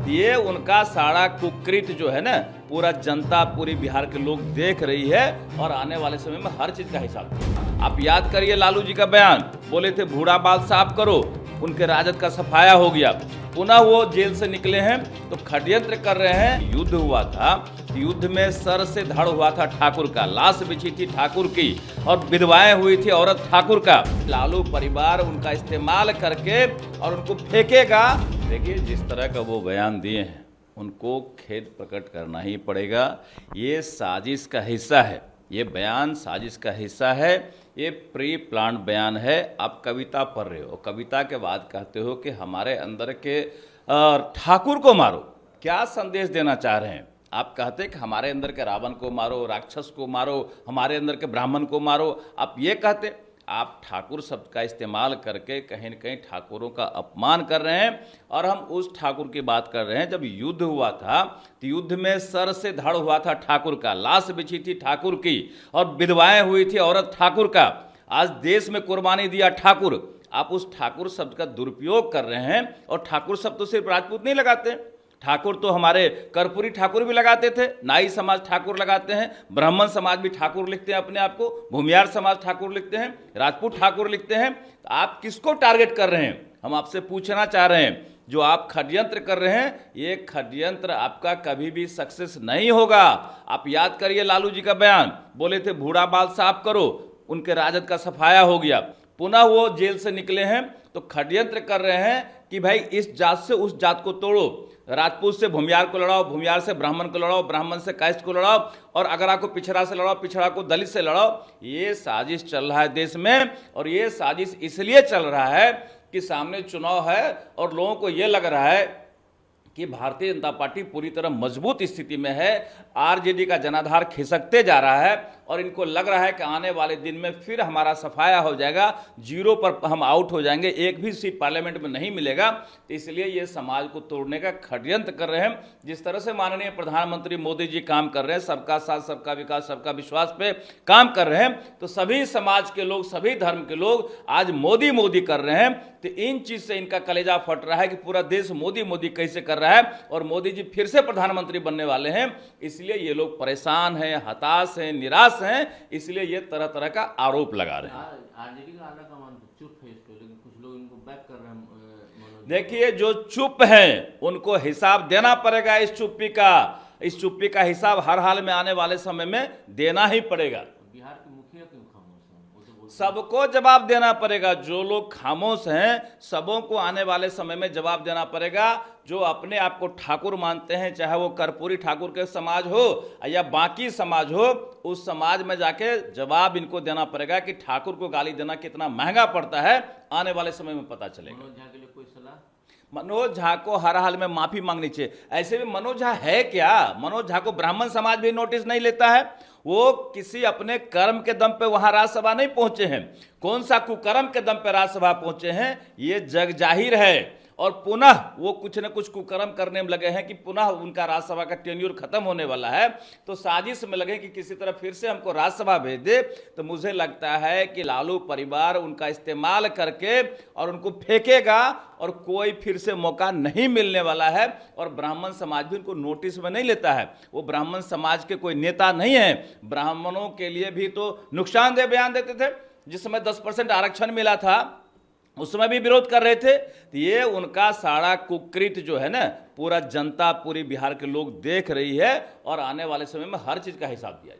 ये उनका सारा कुकृत जो है ना, पूरा जनता, पूरी बिहार के लोग देख रही है और आने वाले समय में हर चीज का हिसाब दें। आप याद करिए लालू जी का बयान, बोले थे बूढ़ा बाल साफ करो, उनके राजद का सफाया हो गया, पुनः वो जेल से निकले हैं तो षड्यंत्र कर रहे हैं। युद्ध हुआ था, युद्ध में सर से धड़ हुआ था ठाकुर का, लाश बिछी थी ठाकुर की और विधवाएं हुई थी औरत ठाकुर का। लालू परिवार उनका इस्तेमाल करके और उनको फेंकेगा। देखिए जिस तरह का वो बयान दिए हैं, उनको खेद प्रकट करना ही पड़ेगा। ये साजिश का हिस्सा है, ये बयान साजिश का हिस्सा है, ये प्री प्लान बयान है। आप कविता पढ़ रहे हो, कविता के बाद कहते हो कि हमारे अंदर के ठाकुर को मारो। क्या संदेश देना चाह रहे हैं? आप कहते हैं कि हमारे अंदर के रावण को मारो, राक्षस को मारो, हमारे अंदर के ब्राह्मण को मारो। आप ये कहते, आप ठाकुर शब्द का इस्तेमाल करके कहीं न कहीं ठाकुरों का अपमान कर रहे हैं। और हम उस ठाकुर की बात कर रहे हैं, जब युद्ध हुआ था तो युद्ध में सर से धड़ हुआ था ठाकुर का, लाश बिछी थी ठाकुर की और विधवाएं हुई थी औरत ठाकुर का। आज देश में कुर्बानी दिया ठाकुर। आप उस ठाकुर शब्द का दुरुपयोग कर रहे हैं। और ठाकुर शब्द तो सिर्फ राजपूत नहीं लगाते, ठाकुर तो हमारे कर्पूरी ठाकुर भी लगाते थे, नाई समाज ठाकुर लगाते हैं, ब्राह्मण समाज भी ठाकुर लिखते हैं अपने आप को, भूमियार समाज ठाकुर लिखते हैं, राजपूत ठाकुर लिखते हैं। तो आप किसको टारगेट कर रहे हैं? हम आपसे पूछना चाह रहे हैं। जो आप षड्यंत्र कर रहे हैं, ये षड्यंत्र आपका कभी भी सक्सेस नहीं होगा। आप याद करिए लालू जी का बयान, बोले थे बूढ़ा बाल साफ करो, उनके राजद का सफाया हो गया, पुनः वो जेल से निकले हैं तो षड्यंत्र कर रहे हैं कि भाई इस जात से उस जात को तोड़ो, राजपूत से भूमियार को लड़ाओ, भूमियार से ब्राह्मण को लड़ाओ, ब्राह्मण से कायस्थ को लड़ाओ, और अगरा को पिछड़ा से लड़ाओ, पिछड़ा को दलित से लड़ाओ। ये साजिश चल रहा है देश में। और ये साजिश इसलिए चल रहा है कि सामने चुनाव है और लोगों को ये लग रहा है कि भारतीय जनता पार्टी पूरी तरह मजबूत स्थिति में है, आरजेडी का जनाधार खिसकते जा रहा है और इनको लग रहा है कि आने वाले दिन में फिर हमारा सफाया हो जाएगा, जीरो पर हम आउट हो जाएंगे, एक भी सीट पार्लियामेंट में नहीं मिलेगा। तो इसलिए ये समाज को तोड़ने का षड्यंत्र कर रहे हैं। जिस तरह से माननीय प्रधानमंत्री मोदी जी काम कर रहे हैं, सबका साथ सबका विकास सबका विश्वास पे काम कर रहे हैं, तो सभी समाज के लोग, सभी धर्म के लोग आज मोदी मोदी कर रहे हैं। तो इन चीज से इनका कलेजा फट रहा है कि पूरा देश मोदी मोदी कैसे कर रहा है और मोदी जी फिर से प्रधानमंत्री बनने वाले हैं। इसलिए ये लोग परेशान हैं, हताश हैं, निराश हैं, इसलिए ये तरह तरह का आरोप लगा रहे हैं। आरजेडी का आला कमान तो चुप है इसको, लेकिन कुछ लोग इनको बैक कर रहे हैं। देखिए जो चुप हैं उनको हिसाब देना पड़ेगा। इस चुप्पी का हिसाब हर हाल में आने वाले समय में देना ही पड़ेगा। बिहार के मुखिया क्यों खामोश हैं? वो तो बोलते सबको जवाब देना पड़ेगा। जो लोग खामोश हैं सबों को आने वाले समय में जवाब देना पड़ेगा। जो अपने आप को ठाकुर मानते हैं, चाहे वो कर्पूरी ठाकुर के समाज हो या बाकी समाज हो, उस समाज में जाके जवाब इनको देना पड़ेगा कि ठाकुर को गाली देना कितना महंगा पड़ता है। आने वाले समय में पता चलेगा। मनोज झा के लिए कोई सलाह? मनोज झा को हर हाल में माफी मांगनी चाहिए। ऐसे भी मनोज झा है क्या? मनोज झा को ब्राह्मण समाज भी नोटिस नहीं लेता है। वो किसी अपने कर्म के दम पे वहां राज्यसभा नहीं पहुंचे हैं। कौन सा कुकर्म के दम पे राज्यसभा पहुंचे हैं ये जग जाहिर है। और पुनः वो कुछ न कुछ कुकर्म करने में लगे हैं कि पुनः उनका राज्यसभा का टेन्योर खत्म होने वाला है, तो साजिश में लगे कि किसी तरह फिर से हमको राज्यसभा भेज दे। तो मुझे लगता है कि लालू परिवार उनका इस्तेमाल करके और उनको फेंकेगा और कोई फिर से मौका नहीं मिलने वाला है। और ब्राह्मण समाज भी उनको नोटिस में नहीं लेता है। वो ब्राह्मण समाज के कोई नेता नहीं है। ब्राह्मणों के लिए भी तो नुकसानदेह बयान देते थे। जिस समय 10% आरक्षण मिला था उस समय भी विरोध कर रहे थे। तो ये उनका सारा कुकृत जो है ना, पूरा जनता, पूरी बिहार के लोग देख रही है और आने वाले समय में हर चीज का हिसाब दिया जाएगा।